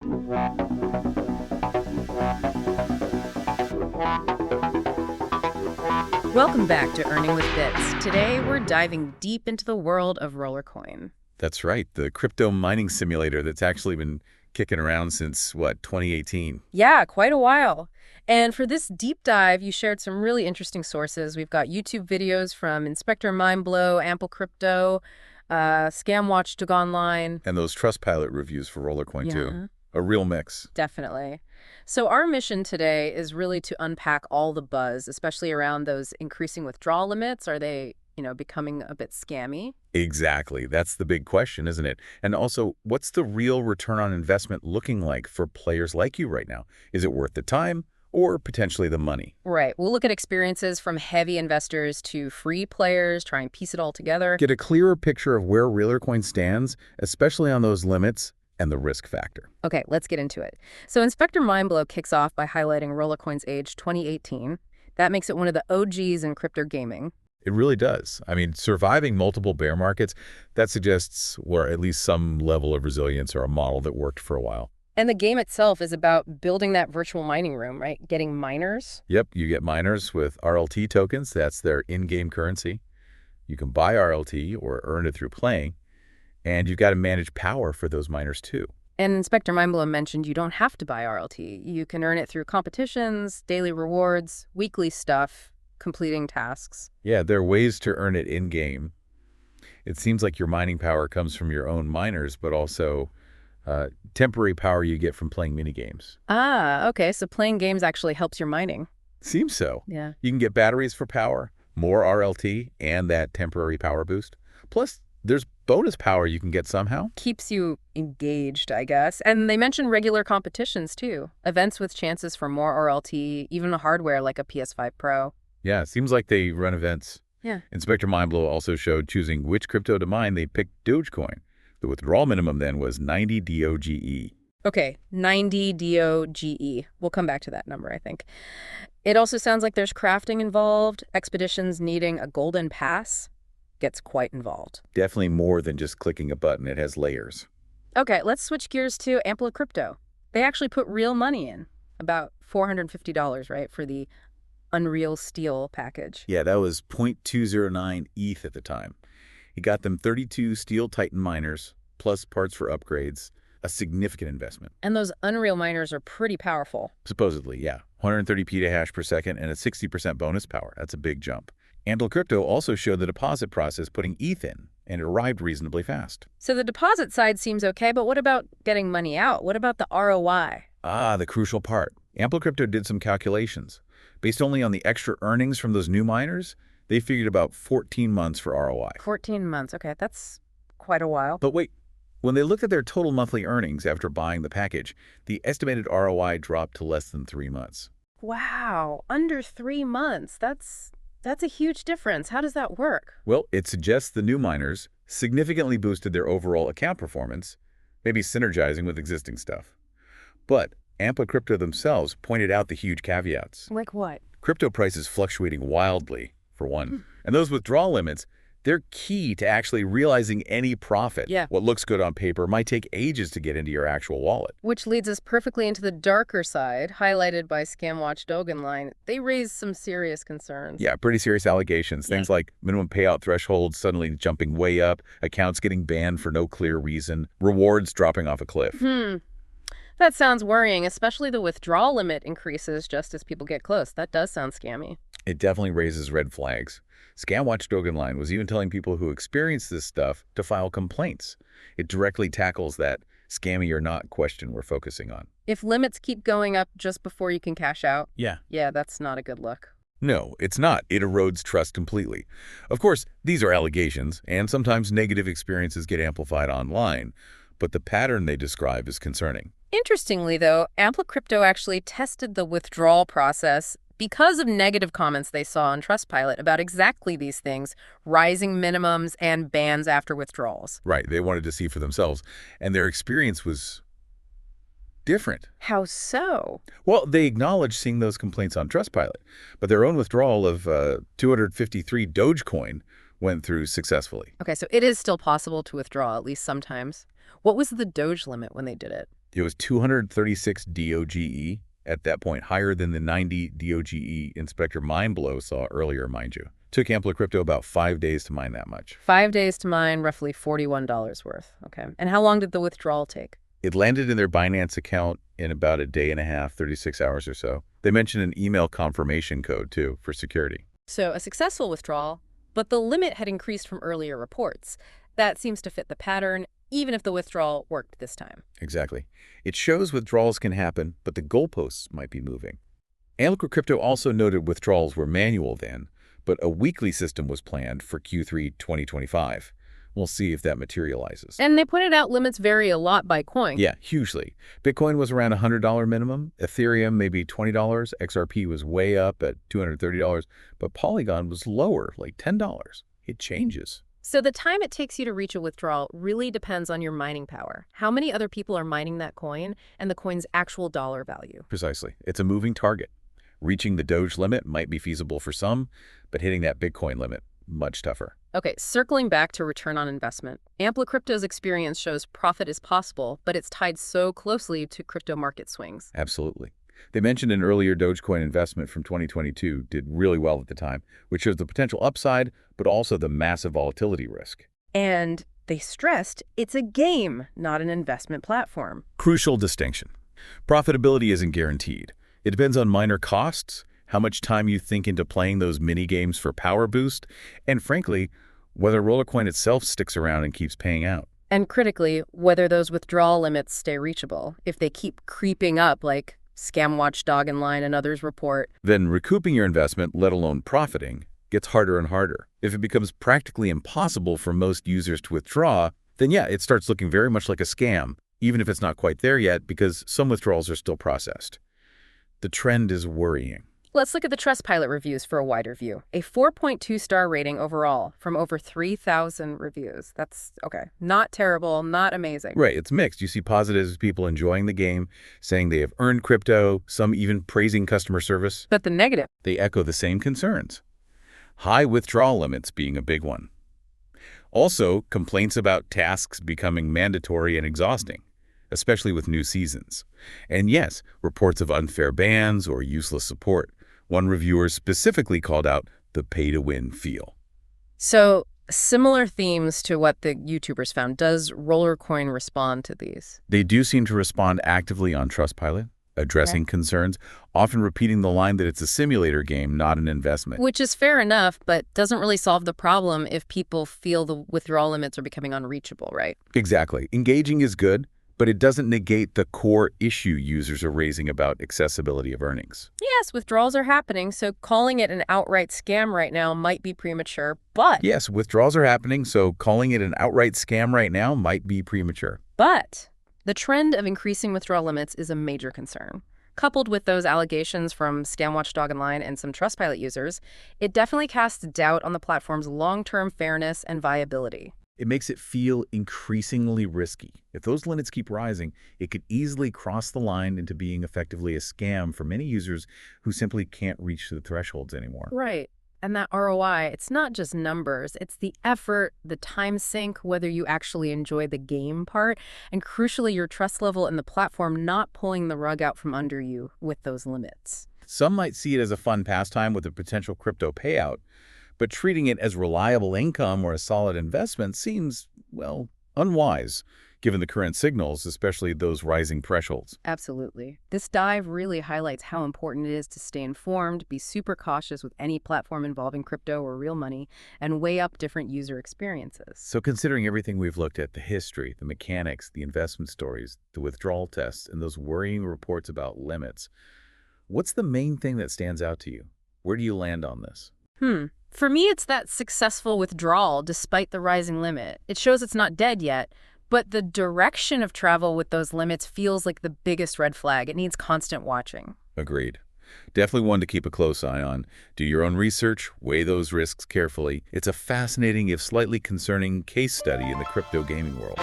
Welcome back to Earning with Bits. Today, we're diving deep into the world of Rollercoin. That's right, the crypto mining simulator that's actually been kicking around since, what, 2018? Yeah, quite a while. And for this deep dive, you shared some really interesting sources. We've got YouTube videos from Inspector Mindblow, Ample Crypto, Scam Watchdog Online. And those Trustpilot reviews for Rollercoin, too. Yeah, A real mix. definitely. So our mission today is really to unpack all the buzz, especially around those increasing withdrawal limits. Are they, becoming a bit scammy? Exactly. That's the big question, isn't it? And also, what's the real return on investment looking like for players like you right now? Is it worth the time or potentially the money? Right. We'll look at experiences from heavy investors to free players, try and piece it all together. Get a clearer picture of where Rollercoin stands, especially on those limits and the risk factor. Okay, let's get into it. So Inspector Mindblow kicks off by highlighting Rollercoin's age 2018. That makes it one of the OGs in crypto gaming. It really does. I mean, surviving multiple bear markets, that suggests, or at least some level of resilience or a model that worked for a while. And the game itself is about building that virtual mining room, right? Getting miners. Yep, you get miners with RLT tokens. That's their in-game currency. You can buy RLT or earn it through playing. And you've got to manage power for those miners, too. And Inspector Mindblow mentioned you don't have to buy RLT. You can earn it through competitions, daily rewards, weekly stuff, completing tasks. Yeah, there are ways to earn it in-game. It seems like your mining power comes from your own miners, but also temporary power you get from playing minigames. Ah, okay. So playing games actually helps your mining. Seems so. Yeah. You can get batteries for power, more RLT, and that temporary power boost. Plus, there's bonus power you can get somehow. Keeps you engaged, I guess. And they mentioned regular competitions, too. Events with chances for more RLT, even hardware like a PS5 Pro. Yeah, it seems like they run events. Yeah. Inspector Mindblow also showed choosing which crypto to mine. They picked Dogecoin. The withdrawal minimum then was 90 DOGE. Okay, 90 DOGE. We'll come back to that number, I think. It also sounds like there's crafting involved. Expeditions needing a golden pass gets quite involved. Definitely more than just clicking a button. It has layers. Okay, let's switch gears to Ample Crypto. They actually put real money in, about $450, right, for the Unreal Steel package. Yeah, that was 0.209 ETH at the time. He got them 32 Steel Titan miners, plus parts for upgrades, a significant investment. And those Unreal miners are pretty powerful. Supposedly, yeah. 130 petahash per second and a 60% bonus power. That's a big jump. Ample Crypto also showed the deposit process putting ETH in, and it arrived reasonably fast. So the deposit side seems okay, but what about getting money out? What about the ROI? Ah, the crucial part. Ample Crypto did some calculations. Based only on the extra earnings from those new miners, they figured about 14 months for ROI. 14 months. Okay, that's quite a while. But wait, when they looked at their total monthly earnings after buying the package, the estimated ROI dropped to less than 3 months. Wow, under 3 months. That's a huge difference. How does that work? Well, it suggests the new miners significantly boosted their overall account performance, maybe synergizing with existing stuff. But Ample Crypto themselves pointed out the huge caveats. Like what? Crypto prices fluctuating wildly, for one. And those withdrawal limits, they're key to actually realizing any profit. Yeah. What looks good on paper might take ages to get into your actual wallet. Which leads us perfectly into the darker side, highlighted by Scam Watchdog Online. They raise some serious concerns. Yeah, pretty serious allegations. Things like minimum payout thresholds suddenly jumping way up, accounts getting banned for no clear reason, rewards dropping off a cliff. That sounds worrying, especially the withdrawal limit increases just as people get close. That does sound scammy. It definitely raises red flags. Scam Watchdog Online was even telling people who experience this stuff to file complaints. It directly tackles that scammy or not question we're focusing on. If limits keep going up just before you can cash out, Yeah, that's not a good look. No, it's not. It erodes trust completely. Of course, these are allegations, and sometimes negative experiences get amplified online, but the pattern they describe is concerning. Interestingly, though, Ample Crypto actually tested the withdrawal process because of negative comments they saw on Trustpilot about exactly these things, rising minimums and bans after withdrawals. Right, they wanted to see for themselves, and their experience was different. How so? Well, they acknowledged seeing those complaints on Trustpilot, but their own withdrawal of 253 Dogecoin went through successfully. Okay, so it is still possible to withdraw, at least sometimes. What was the Doge limit when they did it? It was 236 DOGE at that point, higher than the 90 DOGE Inspector Mindblow saw earlier, mind you. Took Crypto about 5 days to mine that much. 5 days to mine, roughly $41 worth. Okay. And how long did the withdrawal take? It landed in their Binance account in about a day and a half, 36 hours or so. They mentioned an email confirmation code, too, for security. So a successful withdrawal, but the limit had increased from earlier reports. That seems to fit the pattern, even if the withdrawal worked this time. Exactly. It shows withdrawals can happen, but the goalposts might be moving. Crypto also noted withdrawals were manual then, but a weekly system was planned for Q3 2025. We'll see if that materializes. And they pointed out limits vary a lot by coin. Yeah, hugely. Bitcoin was around $100 minimum, Ethereum maybe $20, XRP was way up at $230, but Polygon was lower, like $10. It changes. So the time it takes you to reach a withdrawal really depends on your mining power, how many other people are mining that coin, and the coin's actual dollar value. Precisely. It's a moving target. Reaching the Doge limit might be feasible for some, but hitting that Bitcoin limit, much tougher. Okay, circling back to return on investment, Crypto's experience shows profit is possible, but it's tied so closely to crypto market swings. Absolutely. They mentioned an earlier Dogecoin investment from 2022 did really well at the time, which shows the potential upside, but also the massive volatility risk. And they stressed it's a game, not an investment platform. Crucial distinction. Profitability isn't guaranteed. It depends on miner costs, how much time you think into playing those mini games for power boost, and frankly, whether Rollercoin itself sticks around and keeps paying out. And critically, whether those withdrawal limits stay reachable. If they keep creeping up like Scam Watchdog and Line and others report, then recouping your investment, let alone profiting, gets harder and harder. If it becomes practically impossible for most users to withdraw, then yeah, it starts looking very much like a scam, even if it's not quite there yet because some withdrawals are still processed. The trend is worrying. Let's look at the Trustpilot reviews for a wider view. A 4.2-star rating overall from over 3,000 reviews. That's, okay, not terrible, not amazing. Right, it's mixed. You see positives, people enjoying the game, saying they have earned crypto, some even praising customer service. But the negative? They echo the same concerns. High withdrawal limits being a big one. Also, complaints about tasks becoming mandatory and exhausting, especially with new seasons. And yes, reports of unfair bans or useless support. One reviewer specifically called out the pay-to-win feel. So, similar themes to what the YouTubers found. Does Rollercoin respond to these? They do seem to respond actively on Trustpilot, addressing concerns, often repeating the line that it's a simulator game, not an investment. Which is fair enough, but doesn't really solve the problem if people feel the withdrawal limits are becoming unreachable, right? Exactly. Engaging is good, but it doesn't negate the core issue users are raising about accessibility of earnings. Yes, withdrawals are happening, so calling it an outright scam right now might be premature, but... Yes, withdrawals are happening, so calling it an outright scam right now might be premature. But the trend of increasing withdrawal limits is a major concern. Coupled with those allegations from Scam Watchdog and Line and some Trustpilot users, it definitely casts doubt on the platform's long-term fairness and viability. It makes it feel increasingly risky. If those limits keep rising, it could easily cross the line into being effectively a scam for many users who simply can't reach the thresholds anymore. Right. And that ROI, it's not just numbers. It's the effort, the time sink, whether you actually enjoy the game part, and crucially, your trust level in the platform not pulling the rug out from under you with those limits. Some might see it as a fun pastime with a potential crypto payout, but treating it as reliable income or a solid investment seems, well, unwise, given the current signals, especially those rising thresholds. Absolutely. This dive really highlights how important it is to stay informed, be super cautious with any platform involving crypto or real money, and weigh up different user experiences. So considering everything we've looked at, the history, the mechanics, the investment stories, the withdrawal tests, and those worrying reports about limits, what's the main thing that stands out to you? Where do you land on this? For me, it's that successful withdrawal despite the rising limit. It shows it's not dead yet, but the direction of travel with those limits feels like the biggest red flag. It needs constant watching. Agreed. Definitely one to keep a close eye on. Do your own research, weigh those risks carefully. It's a fascinating, if slightly concerning, case study in the crypto gaming world.